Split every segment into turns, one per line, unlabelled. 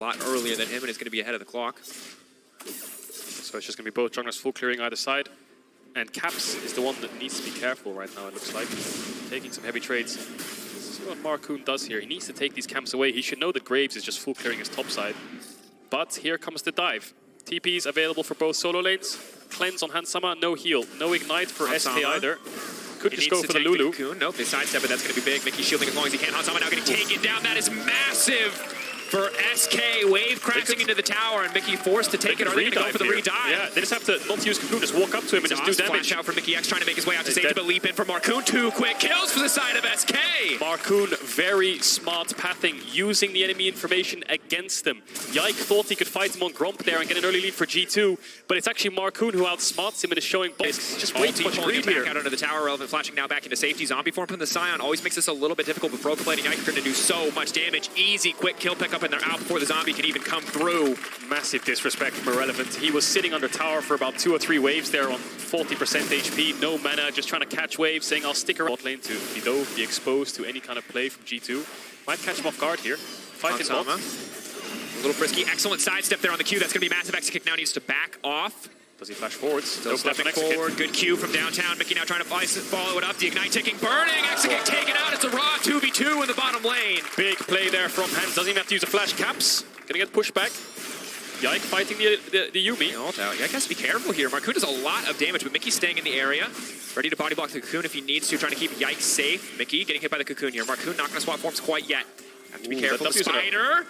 a lot earlier than him and is going to be ahead of the clock.
So it's just going to be both junglers full clearing either side. And Caps is the one that needs to be careful right now, it looks like. Taking some heavy trades. See what Marcoon does here. He needs to take these camps away. He should know that Graves is just full clearing his top side. But here comes the dive. TPs available for both solo lanes. Cleanse on Hansama, no heal. No ignite for SK either. Could just go for the Lulu.
Nope, they sidestep it. That's going to be big. Mickey shielding as long as he can. Hansama now getting taken down. That is massive for SK. Wave crashing into the tower, and Mickey forced to take it. Are they going to go for the redive?
Yeah, they just have to not use Cocoon, just walk up to him and just do damage.
Flash out for Mickey X, trying to make his way out to safety, but leap in for Marcoon. 2 quick kills for the side of SK.
Marcoon, very smart pathing, using the enemy information against them. Yike thought he could fight him on Gromp there and get an early lead for G2, but it's actually Marcoon who outsmarts him and is showing both. Just way too much greed here.
Out under the tower, Relevant flashing now back into safety. Zombie form from the Scion always makes this a little bit difficult, but Broken Blade and Yike are going to do so much damage. Easy, quick kill pickup, and they're out before the Zombie can even come through.
Massive disrespect from Irrelevant. He was sitting under tower for about 2 or 3 waves there on 40% HP, no mana, just trying to catch waves, saying I'll stick around bot lane to be exposed to any kind of play from G2. Might catch him off guard here. Fighting bot.
A little frisky, excellent sidestep there on the Q. That's going to be massive. X-Kick now needs to back off.
Does he flash forwards?
Still stepping forward. Good Q from downtown. Mickey now trying to follow it up. The Ignite ticking, burning. X-Kick taken out. It's a raw 2v2 in the bottom lane.
Big play there from Hans. Doesn't even have to use a flash. Caps. Gonna get pushed back. Yike fighting the Yuumi.
Ult out. Yike has to be careful here. Marcoon does a lot of damage, but Mickey's staying in the area. Ready to body block the Cocoon if he needs to. Trying to keep Yike safe. Mickey getting hit by the Cocoon here. Marcoon not gonna swap forms quite yet. Have to be careful. The Spider.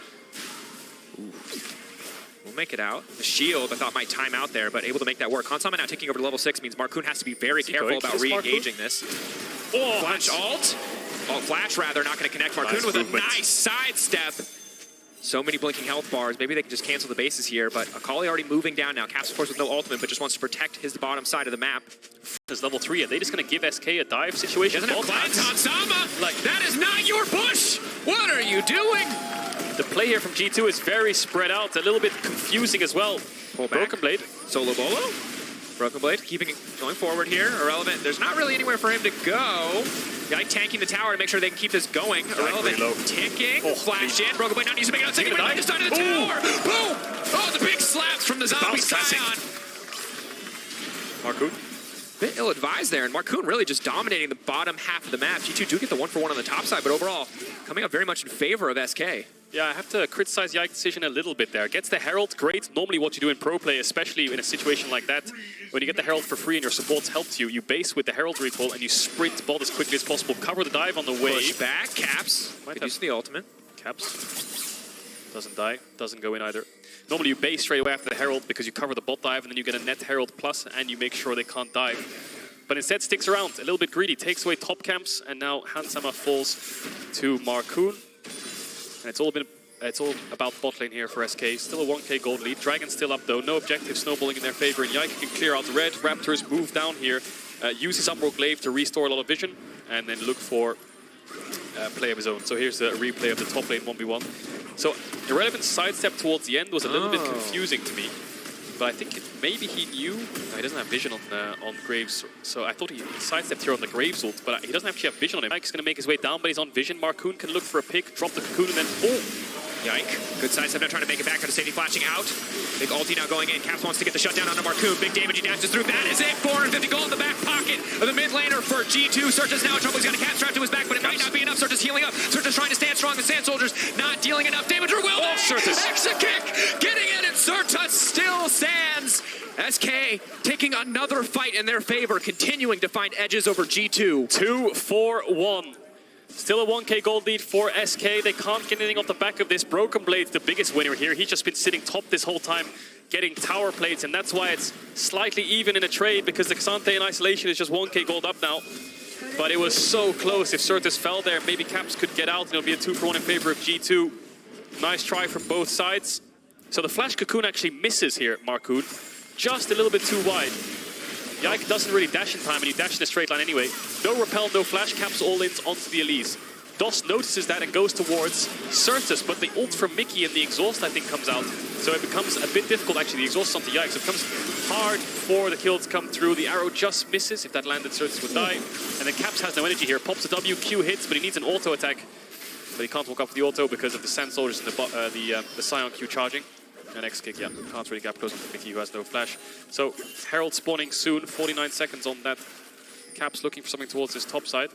We'll make it out. The shield, I thought, might time out there, but able to make that work. Hansama now taking over to level 6 means Marcoon has to be very careful about re-engaging this.
Oh,
flash ult. Oh, flash rather, not going to connect. Marcoon with a nice sidestep. So many blinking health bars. Maybe they can just cancel the bases here, but Akali already moving down now. Caps, of course, with no ultimate, but just wants to protect his bottom side of the map.
Is level 3. Are they just going to give SK a dive situation?
Doesn't have cleanse, Hansama! Like, that is not your push! What are you doing?
The play here from G2 is very spread out, a little bit confusing as well.
Pull back.
Broken Blade.
Solo Bolo. Broken Blade keeping it going forward here. Irrelevant. There's not really anywhere for him to go. Yike tanking the tower to make sure they can keep this going. Irrelevant ticking. Flash in. Broken Blade now needs to make it out. Taking it right to the side of the tower. Boom! Oh, the big slaps from the Zombie Scion.
Marcoon.
Bit ill-advised there, and Marcoon really just dominating the bottom half of the map. G2 do get the 1-for-1 on the top side, but overall, coming up very much in favor of SK.
Yeah, I have to criticize Yike's decision a little bit there. Gets the Herald, great. Normally what you do in pro play, especially in a situation like that, when you get the Herald for free and your supports helps you, you base with the Herald recoil and you sprint bot as quickly as possible. Cover the dive on the way.
Push back, Caps. Could use the ultimate.
Caps. Doesn't die, doesn't go in either. Normally you base straight away after the Herald because you cover the bot dive and then you get a net Herald plus and you make sure they can't dive. But instead sticks around, a little bit greedy, takes away top camps, and now Hansama falls to Marcoon. And it's all about bot lane here for SK. Still a 1k gold lead. Dragon's still up though. No objective snowballing in their favor. And Yike can clear out the red. Raptors move down here. Uses Umbral Glaive to restore a lot of vision. And then look for play of his own. So here's a replay of the top lane 1v1. So Irrelevant's sidestep towards the end was a little bit confusing to me. But I think maybe he knew. No, he doesn't have vision on Graves, so I thought he sidestepped here on the Graves ult, but he doesn't actually have vision on him. Yike's going to make his way down, but he's on vision. Marcoon can look for a pick, drop the Cocoon, and then oh!
Yike. Good sidestep now trying to make it back. Got a safety flashing out. Big ulti now going in. Caps wants to get the shutdown onto Marcoon. Big damage, he dashes through. That is it. 450 gold in the back pocket of the mid laner for G2. Surtus now in trouble. He's got a cat strapped to his back, but it might not be enough. Surtus healing up. Surtus trying to stand strong. The Sand Soldiers not dealing enough damage. Or will they?
Surtus.
X-Kick getting in, and Surtus still stands. SK taking another fight in their favor, continuing to find edges over G2.
2-4-1. Still a 1k gold lead for SK. They can't get anything off the back of this. Broken Blade's the biggest winner here. He's just been sitting top this whole time, getting tower plates, and that's why it's slightly even in a trade, because the Xante in isolation is just 1k gold up now. But it was so close. If Surtus fell there, maybe Caps could get out, and it'll be a 2-for-1 in favor of G2. Nice try from both sides. So the Flash Cocoon actually misses here, Marcoon. Just a little bit too wide. Yike doesn't really dash in time, and he dashed in a straight line anyway. No repel, no flash, Caps all in onto the Elise. Doss notices that and goes towards Surtus, but the ult from Mickey and the exhaust, I think, comes out. So it becomes a bit difficult, actually. The exhaust onto Yike, so it becomes hard for the kill to come through. The arrow just misses. If that landed, Surtus would die. And then Caps has no energy here. Pops a W, Q hits, but he needs an auto attack. But he can't walk up to the auto because of the Sand Soldiers and the Scion Q charging. And X-Kick, yeah, can't really gap close to Mickey, who has no flash. So Herald spawning soon, 49 seconds on that. Caps looking for something towards his top side.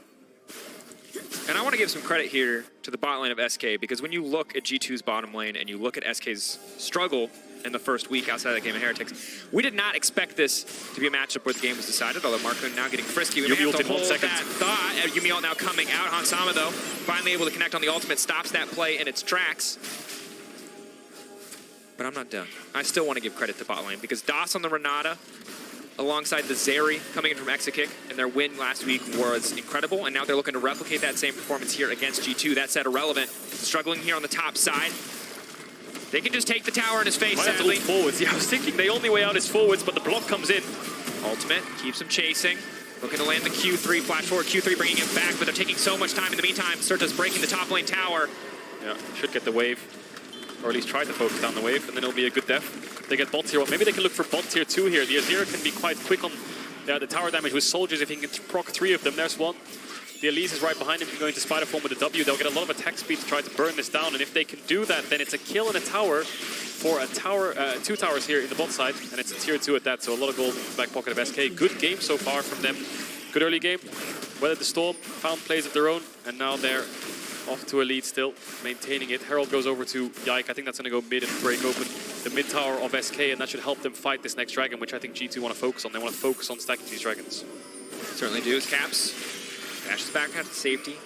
And I want to give some credit here to the bot lane of SK, because when you look at G2's bottom lane and you look at SK's struggle in the first week outside of that game of Heretics, we did not expect this to be a matchup where the game was decided, although Marco now getting frisky. We may have to hold that thought. Yumi ult now coming out. Hansama, though, finally able to connect on the ultimate, stops that play in its tracks. But I'm not done. I still want to give credit to bot lane, because Das on the Renata, alongside the Zeri coming in from Exakick, and their win last week was incredible, and now they're looking to replicate that same performance here against G2. That said, Irrelevant struggling here on the top side. They can just take the tower in his face, sadly.
Forwards. Yeah, I was thinking the only way out is forwards, but the block comes in.
Ultimate keeps him chasing. Looking to land the Q3, flash forward, Q3 bringing him back, but they're taking so much time in the meantime. Surta's breaking the top lane tower.
Yeah, should get the wave, or at least try to focus down the wave, and then it'll be a good death. They get bot tier 1. Maybe they can look for bot tier 2 here. The Azir can be quite quick on the tower damage with soldiers if he can proc 3 of them. There's one. The Elise is right behind him, going to Spider Form with a W. They'll get a lot of attack speed to try to burn this down, and if they can do that, then it's a kill in a tower for a tower, 2 towers here in the bot side, and it's a tier 2 at that, so a lot of gold in the back pocket of SK. Good game so far from them. Good early game. Weathered the storm, found plays of their own, and now they're off to a lead still, maintaining it. Herald goes over to Yike. I think that's going to go mid and break open the mid tower of SK, and that should help them fight this next dragon, which I think G2 want to focus on. They want to focus on stacking these dragons.
Certainly do. Caps dashes back out to safety.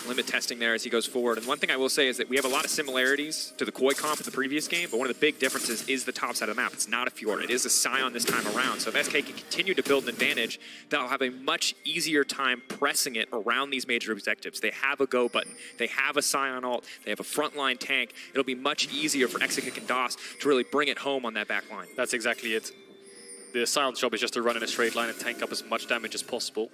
Limit testing there as he goes forward. And one thing I will say is that we have a lot of similarities to the Koi comp of the previous game, but one of the big differences is the top side of the map. It's not a Fjord. It is a Scion this time around. So if SK can continue to build an advantage, they'll have a much easier time pressing it around these major objectives. They have a go button. They have a Scion ult. They have a frontline tank. It'll be much easier for Exakick and DOS to really bring it home on that back line.
That's exactly it. The Sion's job is just to run in a straight line and tank up as much damage as possible.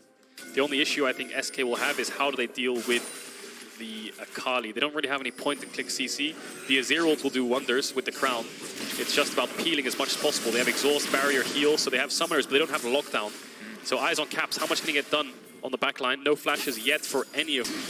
The only issue I think SK will have is how do they deal with the Akali. They don't really have any point-and-click CC. The Azir ult will do wonders with the crown. It's just about peeling as much as possible. They have exhaust, barrier, heal, so they have summoners, but they don't have lockdown. So eyes on Caps. How much can he get done on the back line? No flashes yet for any of them.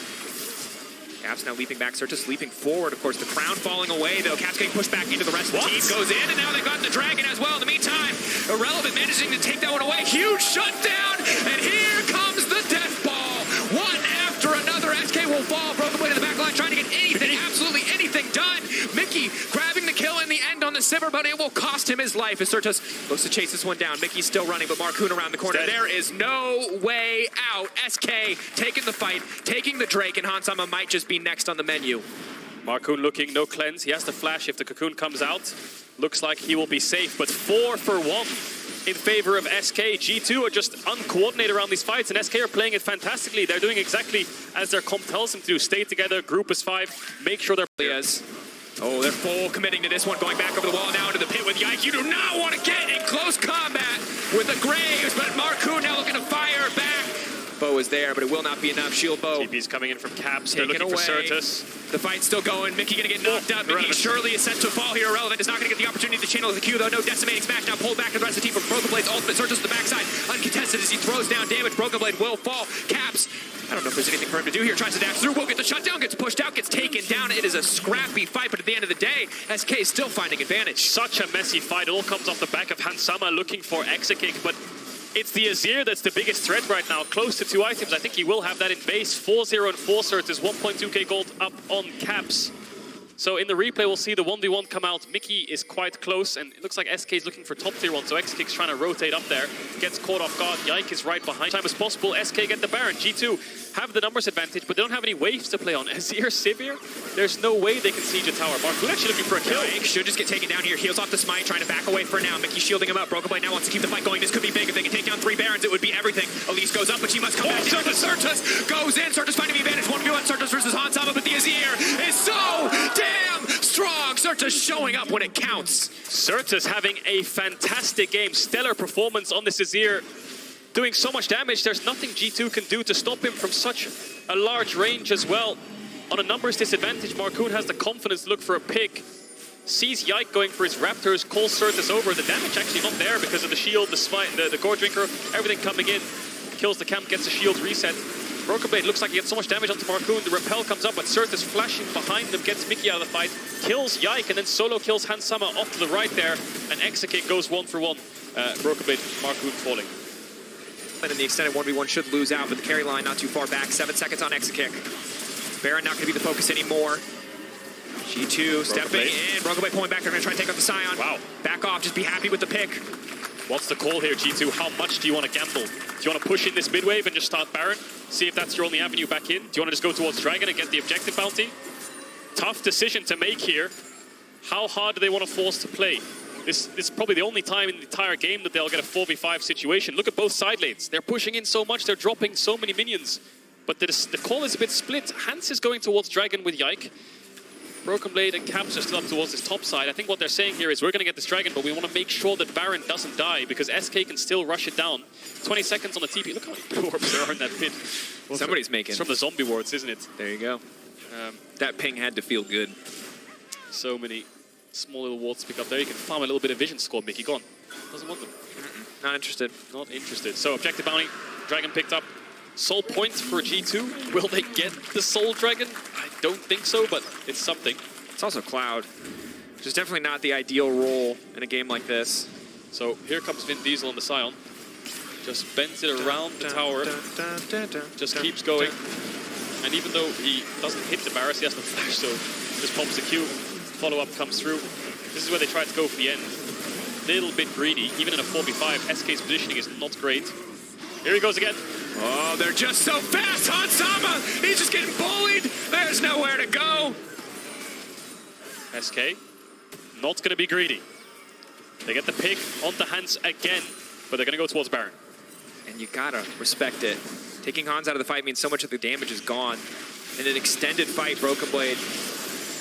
Caps now leaping back, Surtus leaping forward. Of course, the crown falling away, though. Caps getting pushed back into the rest of the team. Goes in, and now they've got the dragon as well. In the meantime, Irrelevant managing to take that one away. Huge shutdown, and here comes the death ball. One after another. SK will fall. Broken Blade in the back line, trying to get anything, absolutely anything done. Mickey grabbing the kill in the end on the Sivir, but it will cost him his life as Surtus looks to chase this one down. Mickey's still running, but Marcoon around the corner. There is no way out. SK taking the fight, taking the Drake, and Hansama might just be next on the menu.
Marcoon looking, no cleanse. He has to flash if the cocoon comes out. Looks like he will be safe, but 4 for 1 in favor of SK. G2 are just uncoordinated around these fights, and SK are playing it fantastically. They're doing exactly as their comp tells them to do. Stay together, group as 5, make sure they're...
Oh, they're full committing to this one, going back over the wall now into the pit with Yike. You do not want to get in close combat with the Graves, but Marcoon now looking to fire back. Bow is there, but it will not be enough. Shield bow.
TP's coming in from Caps. They're looking for Surtus.
The fight's still going. Mickey gonna get knocked out. Mickey surely is set to fall here. Irrelevant is not gonna get the opportunity to channel the Q, though. No decimating smash now pulled back to the rest of the team from Broken Blade's ultimate. Surtus to the backside. Uncontested as he throws down damage. Broken Blade will fall. Caps. I don't know if there's anything for him to do here. Tries to dash through. Will get the shutdown. Gets pushed out. Gets taken down. It is a scrappy fight, but at the end of the day, SK is still finding advantage.
Such a messy fight. It all comes off the back of Hansama looking for Exakick, but it's the Azir that's the biggest threat right now. Close to 2 items. I think he will have that in base. 4-0 and 4 Surtus. 1.2k gold up on Caps. So in the replay, we'll see the 1v1 come out. Mickey is quite close, and it looks like SK is looking for top tier 1, so Exakick's trying to rotate up there. Gets caught off guard. Yike is right behind. Time as possible, SK get the Baron. G2 have the numbers advantage, but they don't have any waves to play on. Azir, Sivir, there's no way they can siege a tower. Marcoon actually looking for a kill.
Yike should just get taken down here. Heals off the smite, trying to back away for now. Mickey shielding him up. Broken Blade now wants to keep the fight going. This could be big. If they can take down 3 Barons, it would be everything. Elise goes up, but she must come back down. Surtus goes in. Surtus finding the advantage. 1v1 Surtus versus Hansama, but the Azir is so damn strong. Surtus showing up when it counts.
Surtus having a fantastic game. Stellar performance on this Azir. Doing so much damage, there's nothing G2 can do to stop him from such a large range as well. On a numbers disadvantage, Marcoon has the confidence to look for a pick. Sees Yike going for his Raptors, calls Surtus over. The damage actually not there because of the shield, the smite, the Gore Drinker, everything coming in. Kills the camp, gets the shield reset. Broken Blade looks like he gets so much damage onto Marcoon. The repel comes up, but Cert is flashing behind them, gets Mickey out of the fight, kills Yike, and then solo kills Hansama off to the right there, and Exekick goes 1-for-1. Broken Blade, Marcoon falling.
And in the extended 1v1 should lose out, but the carry line not too far back. 7 seconds on Exekick. Baron not going to be the focus anymore. G2 stepping in. Broken Blade pulling back. They're going to try and take out the Scion.
Wow.
Back off. Just be happy with the pick.
What's the call here, G2? How much do you want to gamble? Do you want to push in this mid wave and just start Baron? See if that's your only avenue back in? Do you want to just go towards Dragon and get the objective bounty? Tough decision to make here. How hard do they want to force to play? This is probably the only time in the entire game that they'll get a 4v5 situation. Look at both side lanes. They're pushing in so much. They're dropping so many minions. But the call is a bit split. Hans is going towards Dragon with Yike. Broken Blade and Caps are still up towards this top side. I think what they're saying here is we're going to get this Dragon, but we want to make sure that Baron doesn't die, because SK can still rush it down. 20 seconds on the TP. Look how many orbs there are in that pit. Well,
Somebody's making.
It's from the zombie wards, isn't it?
There you go. That ping had to feel good.
So many small little wards to pick up there. You can farm a little bit of vision score. Mickey gone. Doesn't want them.
Not interested.
Not interested. So objective bounty. Dragon picked up. Soul points for G2. Will they get the Soul Dragon? I don't think so, but it's something.
It's also Cloud, which is definitely not the ideal role in a game like this.
So here comes Vin Diesel on the Scion. Just bends it around the tower. Just keeps going. And even though he doesn't hit the Barris, he has the flash, so just pops the Q. Follow-up comes through. This is where they try to go for the end. Little bit greedy. Even in a 4v5, SK's positioning is not great. Here he goes again.
Oh, they're just so fast! Hansama! He's just getting bullied! There's nowhere to go!
SK, not going to be greedy. They get the pick onto Hans again, but they're going to go towards Baron.
And you gotta respect it. Taking Hans out of the fight means so much of the damage is gone. In an extended fight, Broken Blade,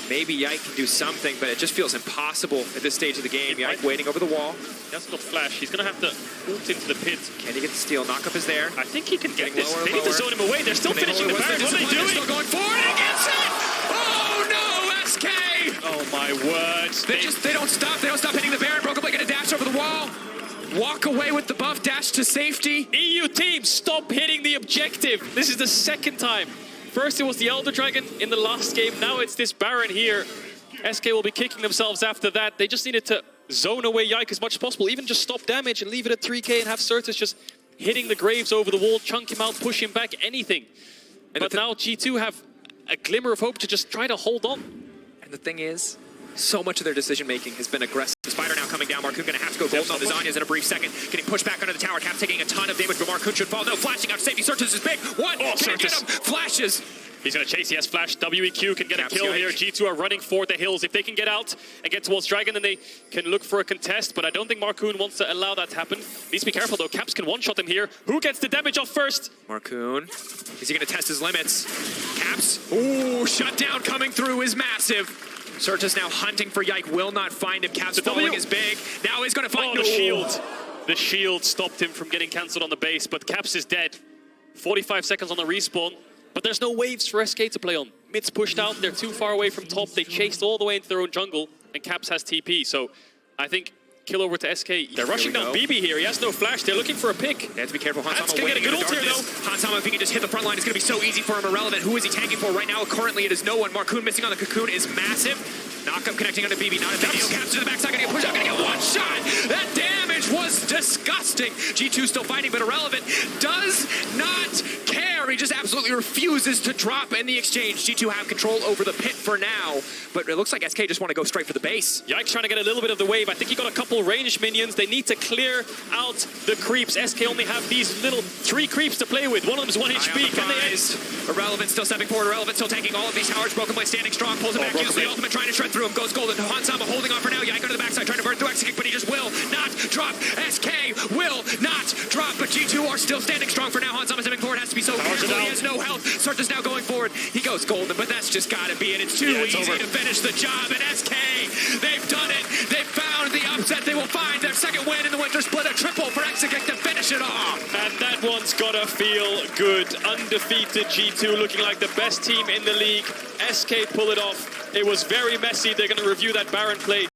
maybe Yike can do something, but it just feels impossible at this stage of the game. Yike waiting over the wall.
He hasn't got flash. He's going to have to ult into the pit.
Can he get the steal? Knockup is there.
I think he can get this.
Lower,
they need to zone him away. They're still finishing the Baron. What are they doing?
They're still going forward and he gets it! Oh no, SK!
Oh my word.
They don't stop. They don't stop hitting the Baron. Broken Blade gonna dash over the wall. Walk away with the buff, dash to safety.
EU team, stop hitting the objective. This is the second time. First it was the Elder Dragon in the last game. Now it's this Baron here. SK will be kicking themselves after that. They just needed to zone away Yike as much as possible. Even just stop damage and leave it at 3k and have Certus just hitting the graves over the wall, chunk him out, push him back, anything. But now G2 have a glimmer of hope to just try to hold on.
And the thing is, so much of their decision-making has been aggressive. The Spider now coming down. Marcoon gonna have to go golden on the Zanyas in a brief second. Getting pushed back under the tower. Cap taking a ton of damage, but Marcoon should fall. No, flashing out safety. Certus is big. One, can't get him. Flashes.
He's going to chase. He has flash. WEQ can get a kill here. G2 are running for the hills. If they can get out and get towards Dragon, then they can look for a contest. But I don't think Marcoon wants to allow that to happen. Needs to be careful, though. Caps can one-shot him here. Who gets the damage off first?
Marcoon. Is he going to test his limits? Caps. Ooh, shutdown coming through is massive. Certus now hunting for Yike. Will not find him. Caps following is big. Now he's going to find...
the shield. The shield stopped him from getting cancelled on the base. But Caps is dead. 45 seconds on the respawn. But there's no waves for SK to play on. Mid's pushed out, they're too far away from top. They chased all the way into their own jungle, and Caps has TP. So I think kill over to SK. They're rushing down BB here. He has no flash. They're looking for a pick.
They have to be careful. Hansama
can get a good ult here, though.
Hansama, if he can just hit the front line, it's going to be so easy for him. Irrelevant. Who is he tanking for right now? Currently, it is no one. Marcoon missing on the Cocoon is massive. Knockup connecting onto BB. Not a big deal. Caps to the backside. Going to get pushed out. Going to get one shot. That damage was disgusting. G2 still fighting, but Irrelevant does not care. He just absolutely refuses to drop in the exchange. G2 have control over the pit for now, but it looks like SK just want to go straight for the base.
Yike's trying to get a little bit of the wave. I think he got a couple ranged minions. They need to clear out the creeps. SK only have these little 3 creeps to play with. One of them is 1 HP. Can they end?
Irrelevant still stepping forward. Irrelevant still taking all of these towers. Broken Blade standing strong. Pulls it back. Uses the ultimate trying to shred through him. Goes golden. Hansama holding on for now. Yike under the backside trying to burn through Exekick, but he just will not drop. SK will not drop, but G2 are still standing strong for now. Hansama stepping forward. Has to be so careful. He has no health. Certus now going forward. He goes golden, but that's just got to be it. It's too easy to finish the job. And SK, they've done it. They've found the upset. They will find their second win in the winter split. A triple for Exekick to finish it off.
And that one's gotta feel good. Undefeated G2 looking like the best team in the league. SK pull it off. It was very messy. They're going to review that Baron play.